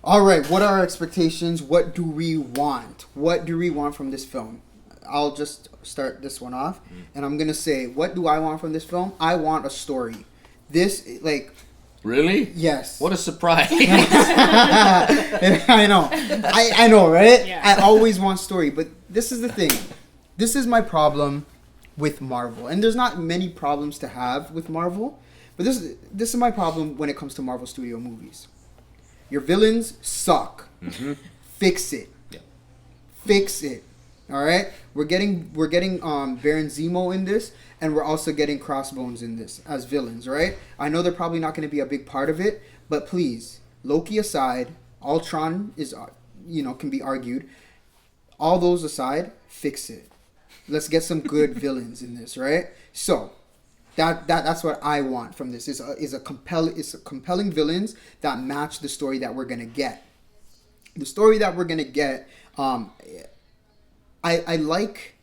All right, what are our expectations? What do we want? What do we want from this film? I'll just start this one off, and I'm gonna say, what do I want from this film? I want a story. This, like... Really? Yes. What a surprise. I know. I know, right? Yeah. I always want story, but this is the thing. This is my problem with Marvel. And there's not many problems to have with Marvel, but this is my problem when it comes to Marvel Studio movies. Your villains suck. Mm-hmm. Fix it. Yeah. Fix it. All right? We're getting Baron Zemo in this, and we're also getting Crossbones in this as villains, right? I know they're probably not going to be a big part of it, but please, Loki aside, Ultron is can be argued. All those aside, fix it. Let's get some good villains in this, right? So, that's what I want from this. Is a compelling villains that match the story that we're gonna get. The story that we're gonna get, I like,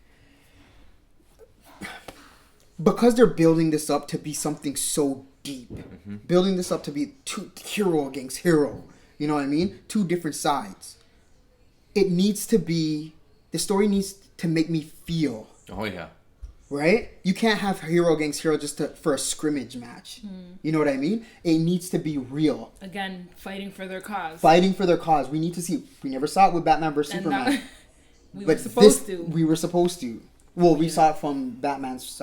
because they're building this up to be something so deep, building this up to be two hero against hero. You know what I mean? Two different sides. It needs to be, the story needs to make me feel. Oh yeah. Right? You can't have hero against hero just for a scrimmage match. You know what I mean? It needs to be real. Again, fighting for their cause. Fighting for their cause. We need to see. We never saw it with Batman vs Superman. We were supposed to. Well, we saw it from Batman's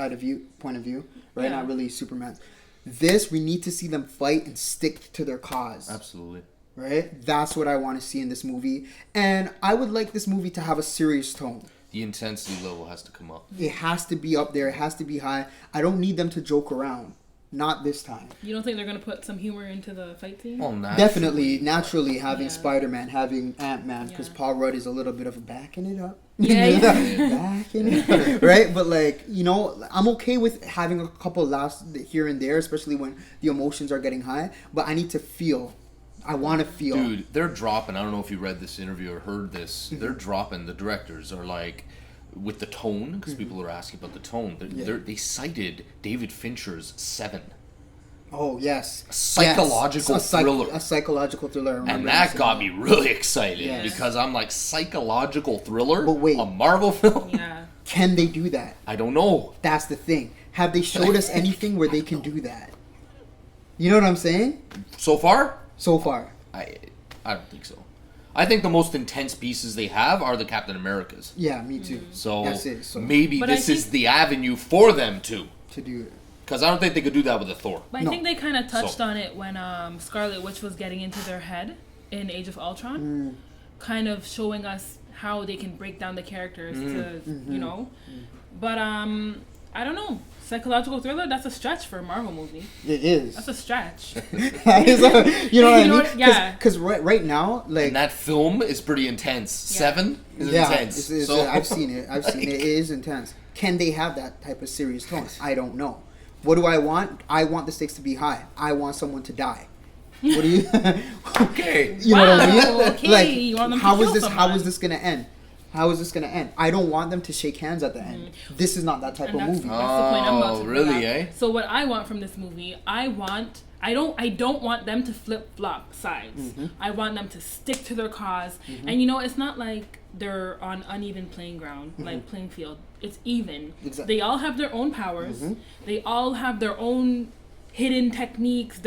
point of view, right? Yeah. Not really Superman's. This, we need to see them fight and stick to their cause. Absolutely. Right? That's what I want to see in this movie. And I would like this movie to have a serious tone. The intensity level has to come up. It has to be up there. It has to be high. I don't need them to joke around. Not this time. You don't think they're going to put some humor into the fight scene? Well, Naturally, having Yeah. Spider-Man, having Ant-Man, because Yeah. Paul Rudd is a little bit of a backing it up. Yeah. Backing it up. Right? But, I'm okay with having a couple laughs here and there, especially when the emotions are getting high. But I need to feel. I want to feel. Dude, they're dropping. I don't know if you read this interview or heard this. They're dropping. The directors are like, with the tone, because people are asking about the tone. They cited David Fincher's Seven. Oh, yes. A psychological thriller. A psychological thriller. And that got me really excited Yes. because I'm like, psychological thriller? But wait. A Marvel film? Yeah. Can they do that? I don't know. That's the thing. Have they showed us anything where they can do that? You know what I'm saying? So far? So far. I don't think so. I think the most intense pieces they have are the Captain Americas. Yeah, me too. So, That's it. So maybe But this I is think- the avenue for them to. do it. Because I don't think they could do that with a Thor. But I No. think they kind of touched So- on it when Scarlet Witch was getting into their head in Age of Ultron. Kind of showing us how they can break down the characters to, But, I don't know. Psychological thriller, that's a stretch for a Marvel movie. It is. That's a stretch. That is you know what I mean? Yeah. Because right now, like... And that film is pretty intense. Yeah. Seven is yeah, intense. I've seen it. I've seen it. It is intense. Can they have that type of serious tone? I don't know. What do I want? I want the stakes to be high. I want someone to die. What do you... Okay. You know what I mean? Wow, okay. You want them to how kill is this? How someone. is this gonna end? How is this gonna end? I don't want them to shake hands at the end. This is not that type And of that's movie. the point I'm about to bring really, up. eh? So what I want from this movie, I don't want them to flip flop sides. I want them to stick to their cause. And it's not like they're on uneven playing ground, like playing field. It's even. Exactly. They all have their own powers. They all have their own hidden techniques.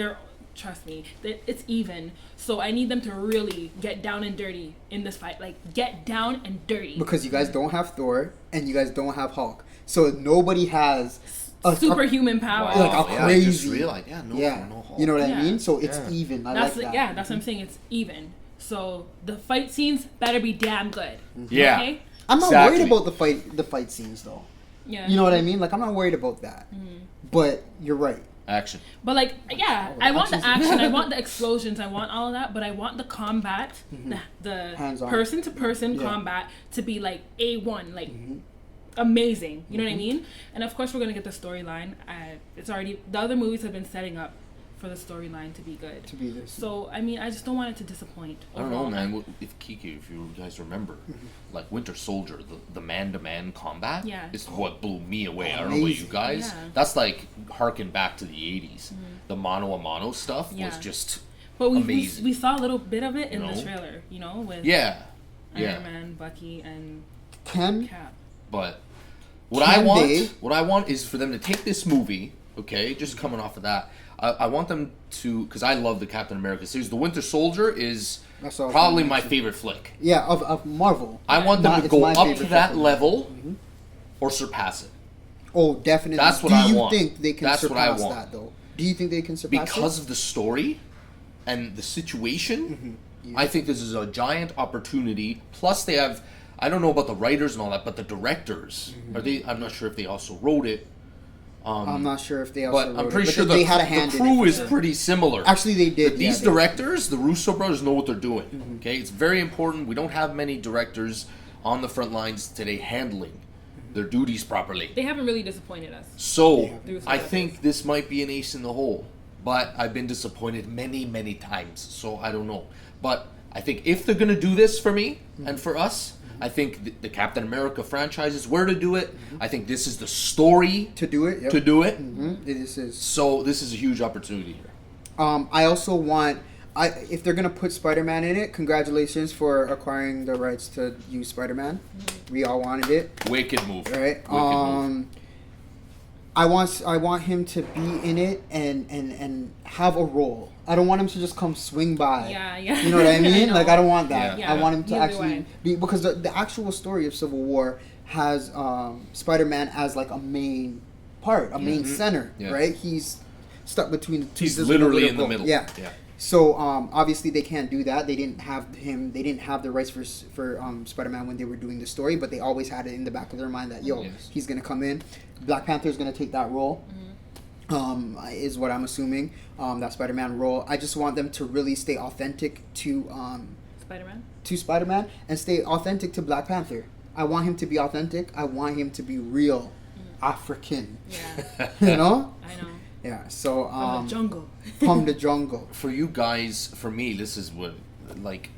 Trust me, it's even. So I need them to really get down and dirty in this fight. Like, get down and dirty. Because you guys don't have Thor and you guys don't have Hulk, so nobody has Superhuman power. Like a I just crazy- realized, no Hulk. You know what I Yeah. mean? So it's Yeah. even. I That's like that. Yeah, that's what I'm saying. It's even. So the fight scenes better be damn good. Yeah. Okay? I'm not Exactly. worried about the fight scenes though. Yeah. You know what I mean? Like, I'm not worried about that. But you're right. Action. But Oh, I want the action's- action, I want the explosions, I want all of that, but I want the combat, the Hands-on. person to person Yeah. combat to be like A1, like amazing. You know what I mean? And of course we're gonna get the storyline. It's already, the other movies have been setting up for the storyline to be good. To be this. So I mean, I just don't want it to disappoint. I don't know, overall. man. If you guys remember, like Winter Soldier, the man-to-man combat Yeah. is what blew me away. I don't know about you Amazing. guys. Yeah. That's like harken back to the 80s. The mano-a-mano stuff was Yeah. just But we amazing. saw a little bit of it in You the know? trailer, you know, with Yeah. Iron Man, Bucky, and Can Cap. But what Can I they- want is for them to take this movie, okay, just coming off of that. I want them to, because I love the Captain America series. The Winter Soldier is That's what I was probably gonna my mention. favorite flick. Yeah, of Marvel. I want them to It's go my up to favorite that Captain level or surpass it. Oh, definitely. That's what Do I you want. think they can That's what I surpass want. that though? Do you think they can surpass Because it? of the story and the situation, I think this is a giant opportunity. Plus, they have, I don't know about the writers and all that, but the directors, are they? I'm not sure if they also wrote it. I'm not sure if they also But wrote I'm pretty it, sure they had a hand the in it. crew for is sure. pretty similar. Actually, they did. But these yeah, they- directors, the Russo brothers, know what they're doing. Okay, it's very important. We don't have many directors on the front lines today handling their duties properly. They haven't really disappointed us. So haven't. I think this might be an ace in the hole, but I've been disappointed many, many times. So I don't know. But I think if they're gonna do this for me and for us, I think the Captain America franchise is where to do it. I think this is the story to do it. Yep. to do it. This is. So this is a huge opportunity here. I also want. If they're gonna put Spider-Man in it, congratulations for acquiring the rights to use Spider-Man. We all wanted it, Wicked move. right? Wicked move. I want him to be in it and have a role. I don't want him to just come swing by. Yeah, yeah. You know what I mean? know. Like I don't want that. Yeah. I want him to Neither actually do be, because the actual story of Civil War has Spider-Man as like a main part, a main center, Yeah. right? He's stuck between the two. He's There's nowhere literally to in the go. middle. Yeah. Yeah. So obviously they can't do that. They didn't have him. They didn't have the rights for Spider-Man when they were doing the story, but they always had it in the back of their mind that Yes. he's gonna come in. Black Panther's gonna take that role. Is what I'm assuming. That Spider-Man role. I just want them to really stay authentic to Spider-Man. Spider-Man and stay authentic to Black Panther. I want him to be authentic. I want him to be real African. Yeah, You know? I know. Yeah. So From the jungle. from the jungle. For you guys, for me, this is what, like,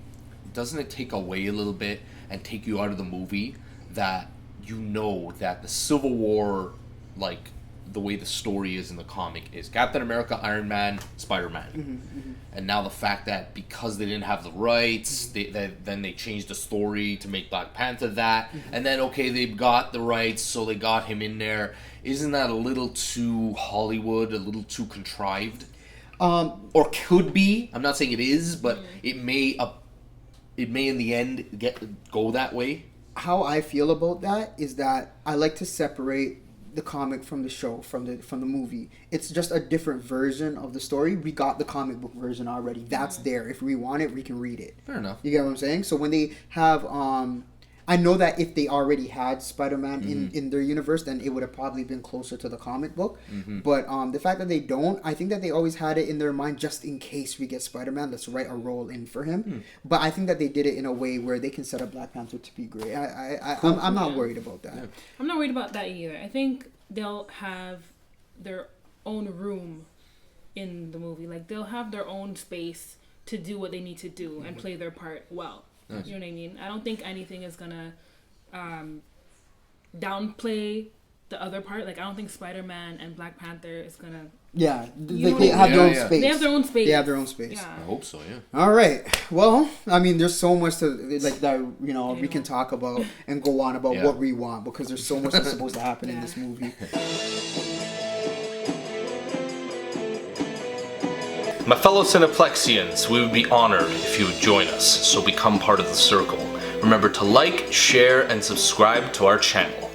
doesn't it take away a little bit and take you out of the movie that you know that the Civil War, like, the way the story is in the comic is Captain America, Iron Man, Spider-Man. And now the fact that because they didn't have the rights, then they changed the story to make Black Panther that. And then, okay, they've got the rights, so they got him in there. Isn't that a little too Hollywood, a little too contrived? Or could be. I'm not saying it is, but it may in the end go that way. How I feel about that is that I like to separate the comic from the show, from the movie. It's just a different version of the story. We got the comic book version already. That's there. If we want it, we can read it. Fair enough. You get what I'm saying? So when they have I know that if they already had Spider-Man in their universe, then it would have probably been closer to the comic book. But the fact that they don't, I think that they always had it in their mind just in case we get Spider-Man, let's write a role in for him. But I think that they did it in a way where they can set up Black Panther to be great. I'm not worried about that. Yeah. I'm not worried about that either. I think they'll have their own room in the movie. Like, they'll have their own space to do what they need to do and play their part well. Nice. You know what I mean? I don't think anything is gonna downplay the other part. Like, I don't think Spider-Man and Black Panther is gonna. Yeah, You they have their own Yeah, yeah. space. They have their own space. They have their own space. Yeah. I hope so, yeah. All right. Well, I mean, there's so much to like that. You know, I we can know. talk about and go on about Yeah. what we want because there's so much that's supposed to happen in Yeah. this movie. My fellow Cineplexians, we would be honored if you would join us, so become part of the circle. Remember to like, share, and subscribe to our channel.